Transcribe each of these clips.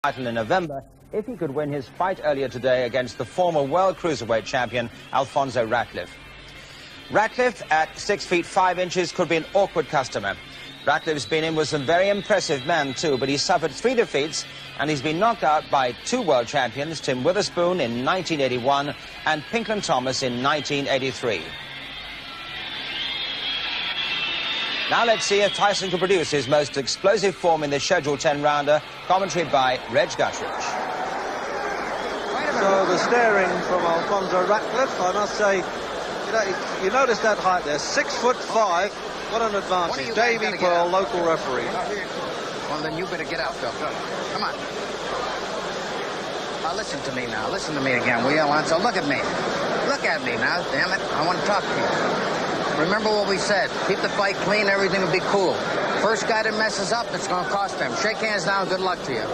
title in November if he could win his fight earlier today against the former world cruiserweight champion Alfonso Ratliff. Ratliff, at 6 feet 5 inches, could be an awkward customer. Ratliff's been in with some very impressive men too, but he's suffered 3 defeats and he's been knocked out by 2 world champions, Tim Witherspoon in 1981 and Pinklon Thomas in 1983. Now let's see if Tyson can produce his most explosive form in the scheduled 10-rounder, commentary by Reg Guttridge. So the staring from Alfonso Ratliff, I must say, you notice that height there, 6'5", what an advantage. Davy Pearl, local referee. Well, then you better get out, Phil. Come on. Now listen to me now. Listen to me again, will you, Alonso? Look at me. Look at me now, damn it. I want to talk to you. Remember what we said. Keep the fight clean, everything will be cool. First guy that messes up, it's going to cost them. Shake hands now, good luck to you.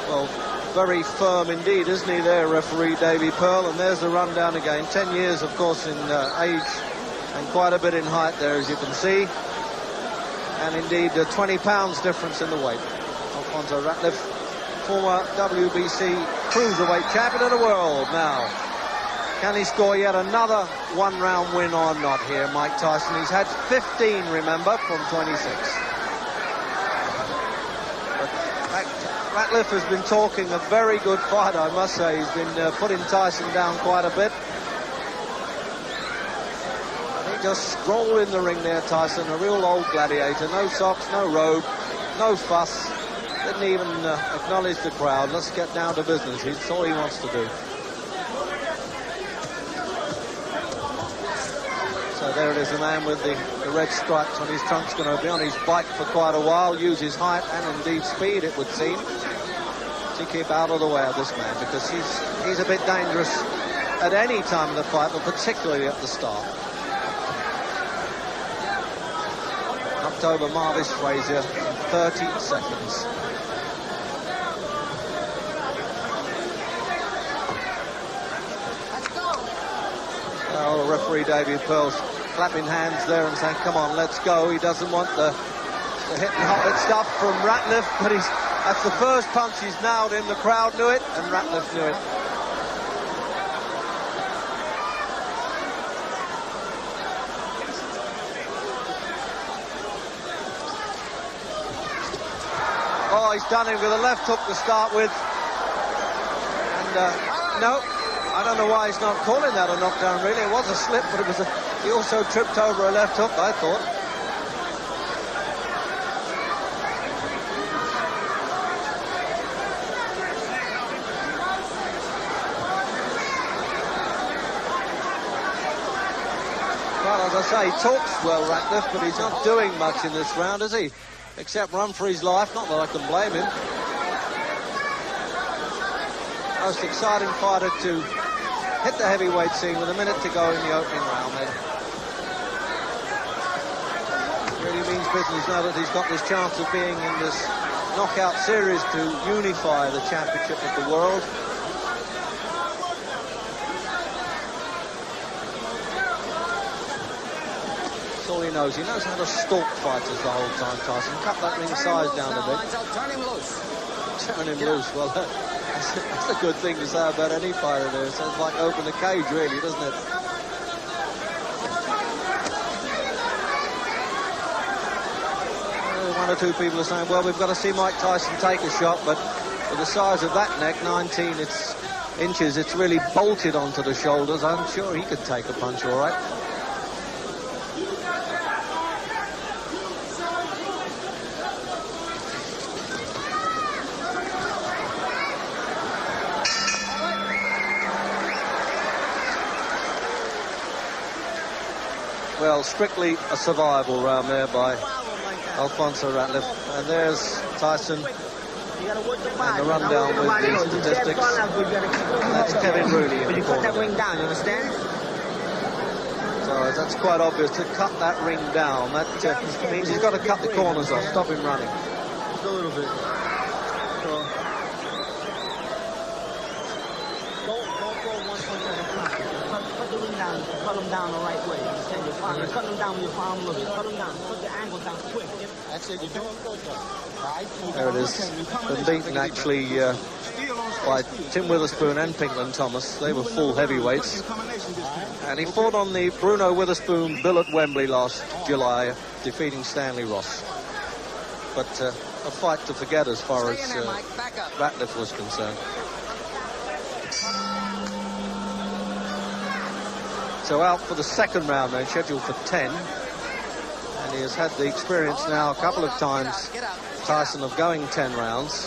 Well, very firm indeed, isn't he there, referee Davy Pearl? And there's the rundown again. 10 years, of course, in age and quite a bit in height there, as you can see. And indeed, 20 pounds difference in the weight. Alfonso Ratliff, former WBC cruiserweight champion of the world now. Can he score yet another one-round win or not here, Mike Tyson? He's had 15, remember, from 26. But Ratliff has been talking a very good fight, I must say. He's been putting Tyson down quite a bit. He just strolled in the ring there, Tyson, a real old gladiator. No socks, no robe, no fuss. Didn't even acknowledge the crowd. Let's get down to business. That's all he wants to do. So there it is, the man with the red stripes on his trunk's going to be on his bike for quite a while, use his height and indeed speed, it would seem, to keep out of the way of this man, because he's a bit dangerous at any time of the fight, but particularly at the start. October Marvis Frazier in 30 seconds. Oh, referee Davy Pearl's clapping hands there and saying, come on, let's go. He doesn't want the hit and hobbit stuff from Ratliff, but that's the first punch he's nailed in. The crowd knew it, and Ratliff knew it. Oh, he's done him with a left hook to start with. And, no. I don't know why he's not calling that a knockdown, really. It was a slip, but he also tripped over a left hook, I thought. Well, as I say, he talks well, Ratliff, but he's not doing much in this round, is he? Except run for his life, not that I can blame him. Most exciting fighter to hit the heavyweight scene with a minute to go in the opening round then. Really means business now that he's got this chance of being in this knockout series to unify the championship of the world. That's all he knows. He knows how to stalk fighters the whole time, Tyson. Cut that ring size down a bit. Turn him loose. Turn him loose. Well, that's a good thing to say about any fighter there. It sounds like open the cage, really, doesn't it? One or two people are saying, well, we've got to see Mike Tyson take a shot, but with the size of that neck, 19 inches, it's really bolted onto the shoulders. I'm sure he could take a punch all right. Well, strictly a survival round there by Alfonso Ratliff. And there's Tyson and the rundown with the statistics. That's Kevin Rooney in the corner. That ring down, you understand? So that's quite obvious, to cut that ring down. That means he's got to cut the corners off, stop him running. Just a little bit. Don't go one punch at a time. cut the ring down, cut them down the right way. Understand? You're cutting them down with your palm a little bit. Cut them down. Put the angle down quick. That's it. You're doing good, though. There it is. Been beaten actually by Tim Witherspoon and Pinklon Thomas. They were full heavyweights. And he fought on the Bruno Witherspoon bill at Wembley last July, defeating Stanley Ross. But a fight to forget as far as Ratliff was concerned. So out for the second round then, scheduled for 10. And he has had the experience now a couple of times, Tyson, of going 10 rounds.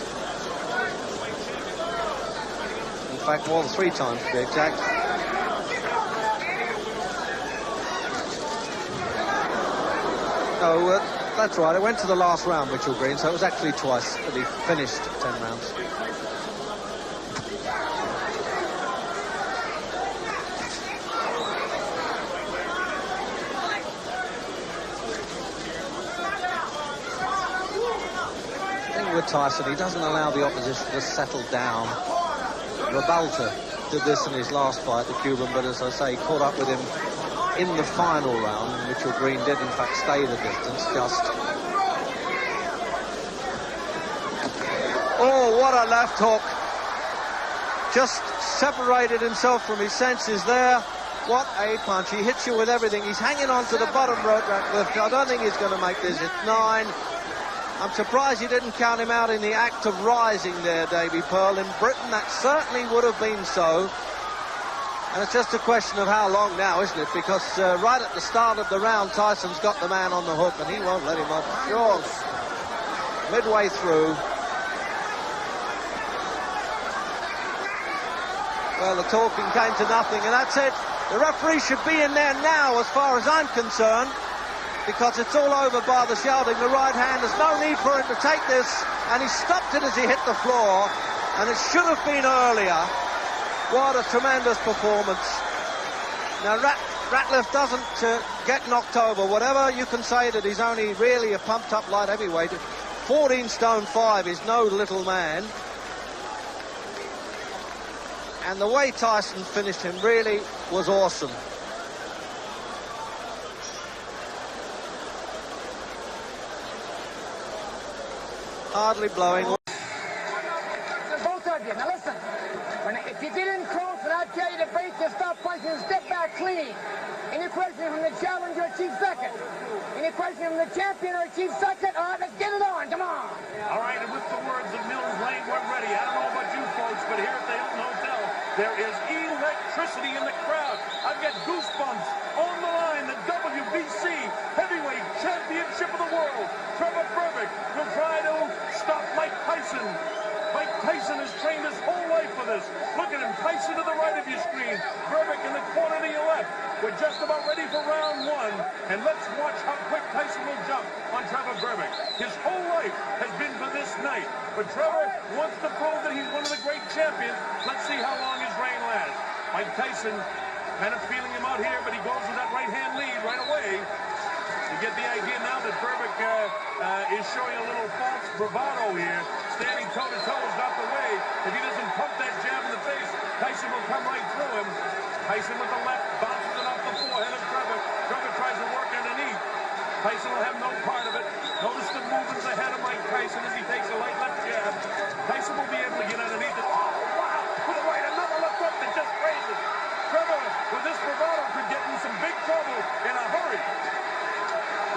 In fact, more than 3 times to be exact. No, that's right. It went to the last round, Mitchell Green, so it was actually twice that he finished 10 rounds. With Tyson, he doesn't allow the opposition to settle down. Rabalta did this in his last fight, the Cuban, but as I say, caught up with him in the final round. Mitchell Green did in fact stay the distance, just. Oh, what a left hook. Just separated himself from his senses there. What a punch. He hits you with everything. He's hanging on to the bottom rope, Ratliff. I don't think he's going to make this. It's 9. I'm surprised you didn't count him out in the act of rising there, Davy Pearl. In Britain, that certainly would have been so. And it's just a question of how long now, isn't it? Because right at the start of the round, Tyson's got the man on the hook, and he won't let him off. Sure. Midway through. Well, the talking came to nothing, and that's it. The referee should be in there now, as far as I'm concerned, because it's all over by the shouting. The right hand, there's no need for him to take this, and he stopped it as he hit the floor, and it should have been earlier. What a tremendous performance. Now, Ratliff doesn't get knocked over. Whatever you can say that he's only really a pumped-up light heavyweight, 14 stone 5 is no little man. And the way Tyson finished him really was awesome. Hardly blowing. Both of you, now listen. If you get in close and I tell you to break, you stop punching and step back clean. Any question from the challenger or chief second? Any question from the champion or chief second? All right, let's get it on. Come on. All right, and with the words of Mills Lane, we're ready. I don't know about you folks, but here at the Hilton Hotel, there is electricity in the crowd. I've got goosebumps. On the line, the WBC Heavyweight Championship of the World. Trevor Berbick will try to stop Mike Tyson. Mike Tyson has trained his whole life for this. Look at him, Tyson to the right of your screen, Berbick in the corner to your left. We're just about ready for round 1, and let's watch how quick Tyson will jump on Trevor Berbick. His whole life has been for this night, but Trevor wants to prove that he's one of the great champions. Let's see how long his reign lasts. Mike Tyson kind of feeling him out here, but he goes with that right-hand lead right away. You get the idea now that Berbick is showing a little false bravado here. Standing toe-to-toe is not the way. If he doesn't pump that jab in the face, Tyson will come right through him. Tyson with the left, bounces it off the forehead of Trevor. Trevor tries to work underneath. Tyson will have no part of it. Notice the movements ahead of Mike Tyson as he takes a light left jab. Tyson will be able to get underneath it. Oh, wow! To the right, another left hook that just raises. Trevor, with this bravado, could get in some big trouble in a hurry.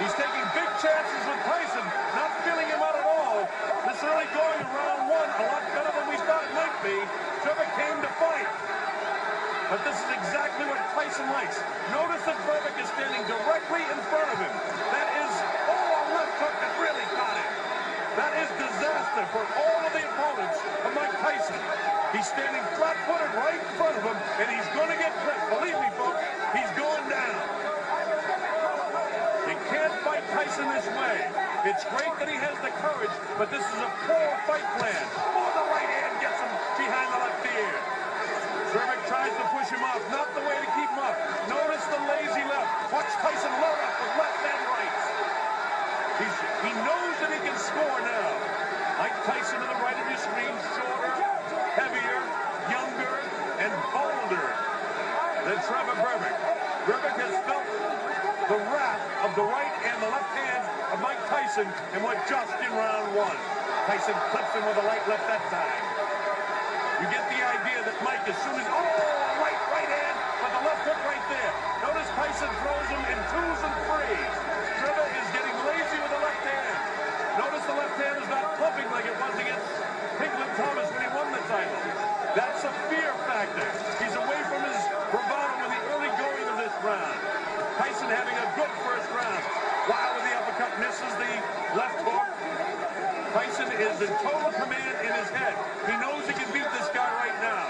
He's taking big chances with Tyson, not feeling him out at all. This early going in round 1, a lot better than we thought it might be. Trevor came to fight. But this is exactly what Tyson likes. Notice that Berbick is standing directly in front of him. That is, a left hook that really got him. That is disaster for all of the opponents of Mike Tyson. He's standing flat-footed right in front of him, and he's going to get clipped. Believe me, folks, he's going down. You can't fight Tyson this way. It's great that he has the courage, but this is a poor fight plan. Oh, the right hand gets him behind the left ear. Berbick tries to push him off. Not the way to keep him up. Notice the lazy left. Watch Tyson load up with left and right. He knows that he can score now. Mike Tyson to the right of your screen, shorter, heavier, younger, and bolder than Trevor Berbick. of the right and the left hands of Mike Tyson in what just in round one. Tyson clips him with a right left that time. You get the idea that Mike, as soon as, right hand, but the left hook right there. Notice Tyson throws him in 2s and 3s. Trevor is getting lazy with the left hand. Notice the left hand is not pumping like it was against Piglet Thomas when he won the title. That's a fear factor. He's away from his bravado with the early going of this round. Tyson having a good first round. Wow, with the uppercut, misses the left hook. Tyson is in total command in his head. He knows he can beat this guy right now.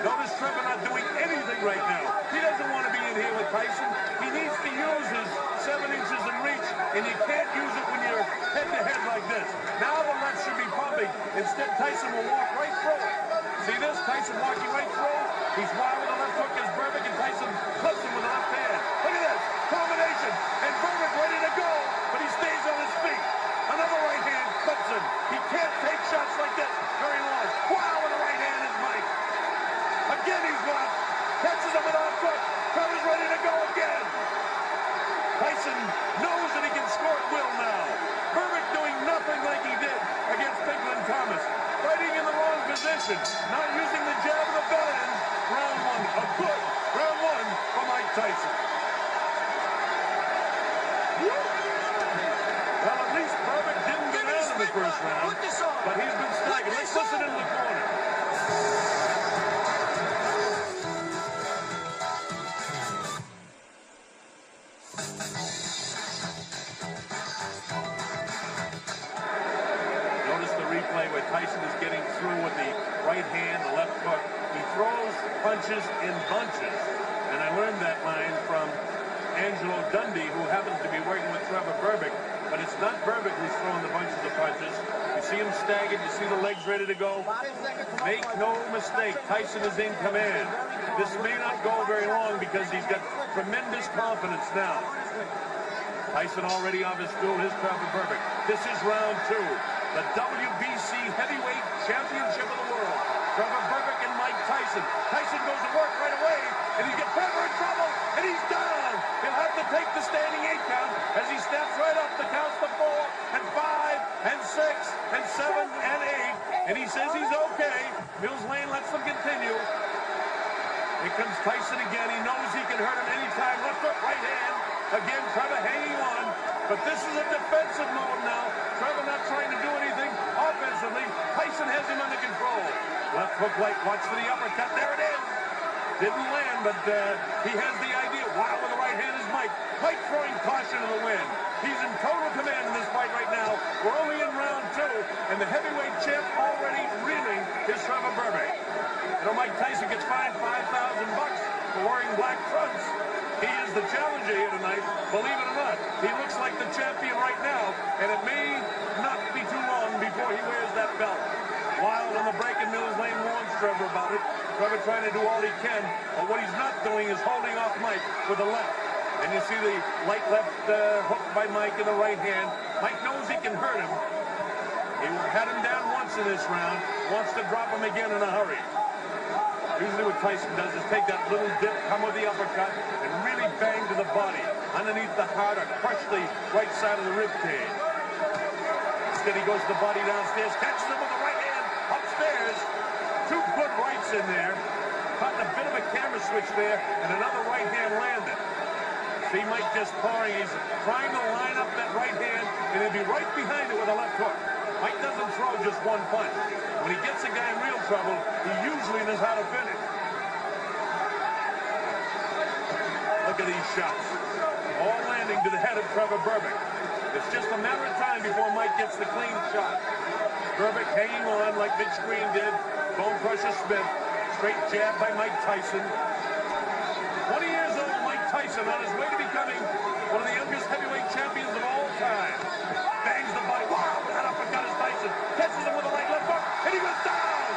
Notice Trevor not doing anything right now. He doesn't want to be in here with Tyson. He needs to use his 7 inches in reach, and you can't use it when you're head-to-head like this. Now the left should be pumping. Instead, Tyson will walk right through it. See this? Tyson walking right through. He's wild with the left hook as Berbick, and Tyson clips him with the left hand. Look at this. Combination. And Berbick ready to go, but he stays on his feet. Another right hand clips him. He can't take shots like this very long. Wow, with the right hand is Mike. Again, he's blocked. Catches him with a left hook. Trevor's ready to go again. Tyson knows that he can score at will now. Berbick doing nothing like he did against Piglet Thomas. Fighting in the wrong position. Not using the jab of the bell end. Round one. A good round one for Mike Tyson. Well, at least Berbick didn't get out in the first round, but he's been staggered. Let's listen into the corner. Notice the replay where Tyson is getting through with the right hand, the left hook. He throws punches in bunches, and I learned that line from Angelo Dundee, who happens to be working with Trevor Berbick, but it's not Berbick who's throwing the bunches of punches. You see him staggered, you see the legs ready to go. Make no mistake, Tyson is in command. This may not go very long because he's got tremendous confidence now. Tyson already off his stool, here's Trevor Berbick. This is round two, the WBC Heavyweight Championship of the world. Trevor Berbick and Mike Tyson. Tyson goes to work right away, and he gets Trevor in trouble, and he's down. He'll have to take the standing 8 count as he steps right up to counts to 4 and 5 and 6 and 7 and 8, and he says he's okay. Mills Lane lets them continue. Here comes Tyson again. He knows he can hurt him anytime. Left hook, right hand. Again, Trevor hanging on, but this is a defensive mode now. Trevor not trying to do anything offensively. Tyson has him under control. Left hook right, watch for the uppercut. There it is. Didn't land, but he has the idea. Wow, with the right hand is Mike. Mike throwing caution to the wind. He's in total command in this fight right now. We're only in round 2, and the heavyweight champ already reeling is Trevor Berbick. You know, Mike Tyson gets fined $5,000 for wearing black trunks. He is the challenger here tonight, believe it or not. He looks like the champion right now, and it may not be too long before he wears that belt. Wild on the break, and Mills Lane warns Trevor about it. Trevor trying to do all he can, but what he's not doing is holding off Mike with the left. And you see the light left hook by Mike in the right hand. Mike knows he can hurt him. He had him down once in this round, wants to drop him again in a hurry. Usually what Tyson does is take that little dip, come with the uppercut, and really bang to the body. Underneath the heart or crush the right side of the rib cage. Instead he goes to the body downstairs, catches him with the right hand upstairs. 2 good rights in there. Caught a bit of a camera switch there, and another right hand landed. See Mike just pouring. He's trying to line up that right hand, and he'll be right behind it with a left hook. Mike doesn't throw just one punch. When he gets a guy in real trouble, he usually knows how to finish. Look at these shots. All landing to the head of Trevor Berbick. It's just a matter of time before Mike gets the clean shot. Berbick hanging on like Mitch Green did. Bone crusher Smith. Straight jab by Mike Tyson. 20 years old Mike Tyson on his way to becoming one of the youngest heavyweight champions of all time. Bangs the body. Wow, that uppercut is Tyson. Catches him with a right left hook, and he goes down.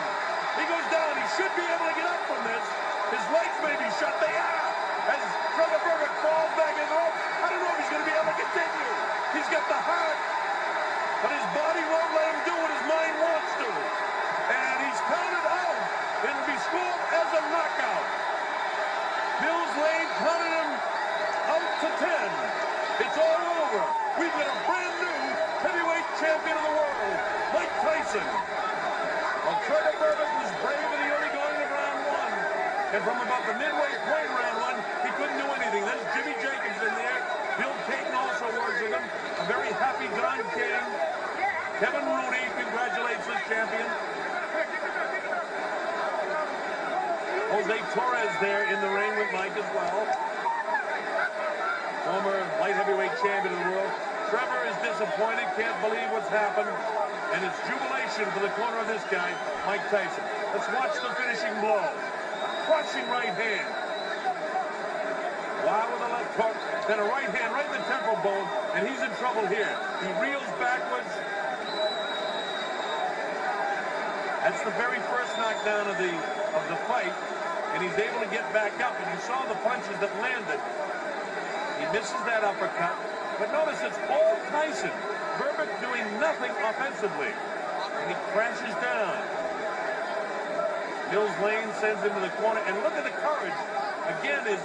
He goes down. He should be able to get up from this. His legs may be shut. They are. As Trevor Berbick falls back in the rope. I don't know if he's going to be able to continue. He's got the heart, but his body won't let him do what his mind wants to. And he's counted out. It'll be scored as a knockout. Mills Lane counted him out to 10. It's And from about the midway point round one, he couldn't do anything. There's Jimmy Jacobs in there. Bill Caton also works with him. A very happy Don King. Kevin Rooney congratulates the champion. Jose Torres there in the ring with Mike as well. Former light heavyweight champion of the world. Trevor is disappointed, can't believe what's happened. And it's jubilation for the corner of this guy, Mike Tyson. Let's watch the finishing blow. Crushing right hand. Wow with a left hook, then a right hand right in the temple bone, and he's in trouble here. He reels backwards. That's the very first knockdown of the fight, and he's able to get back up. And you saw the punches that landed. He misses that uppercut, but notice it's all Tyson. Berbick doing nothing offensively, and he crashes down. Mills Lane sends him to the corner, and look at the courage. Again, his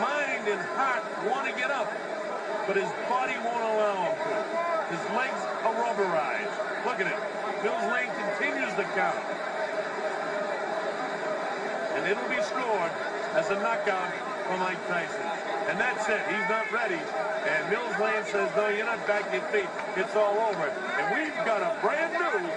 mind and heart want to get up, but his body won't allow him to. His legs are rubberized. Look at it. Mills Lane continues the count. And it'll be scored as a knockout for Mike Tyson. And that's it. He's not ready. And Mills Lane says, no, you're not back to your feet. It's all over. And we've got a brand new